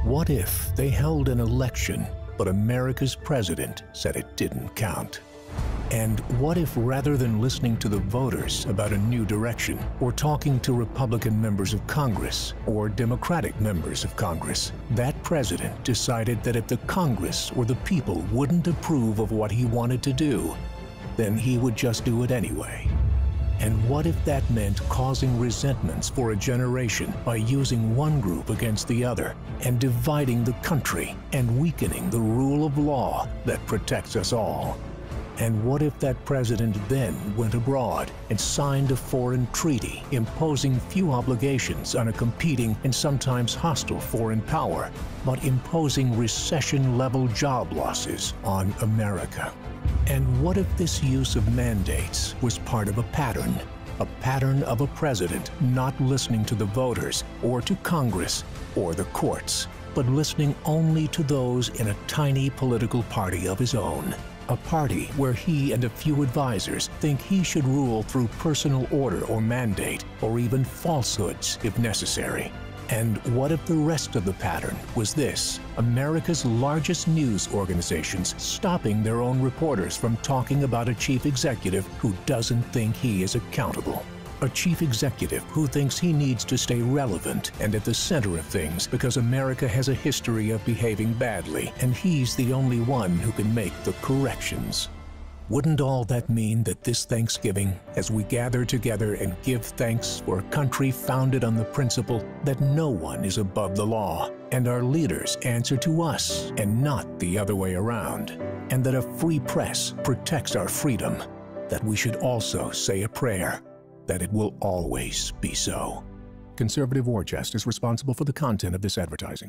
What if they held an election, but America's president said it didn't count? And what if, rather than listening to the voters about a new direction, or talking to Republican members of Congress or Democratic members of Congress, that president decided that if the Congress or the people wouldn't approve of what he wanted to do, then he would just do it anyway? And what if that meant causing resentments for a generation by using one group against the other and dividing the country and weakening the rule of law that protects us all? And what if that president then went abroad and signed a foreign treaty imposing few obligations on a competing and sometimes hostile foreign power, but imposing recession-level job losses on America? And what if this use of mandates was part of a pattern of a president not listening to the voters or to Congress or the courts, but listening only to those in a tiny political party of his own? A party where he and a few advisors think he should rule through personal order or mandate, or even falsehoods if necessary. And what if the rest of the pattern was this: America's largest news organizations stopping their own reporters from talking about a chief executive who doesn't think he is accountable? A chief executive who thinks he needs to stay relevant and at the center of things because America has a history of behaving badly, and he's the only one who can make the corrections. Wouldn't all that mean that this Thanksgiving, as we gather together and give thanks for a country founded on the principle that no one is above the law, and our leaders answer to us and not the other way around, and that a free press protects our freedom, that we should also say a prayer that it will always be so? Conservative War Chest is responsible for the content of this advertising.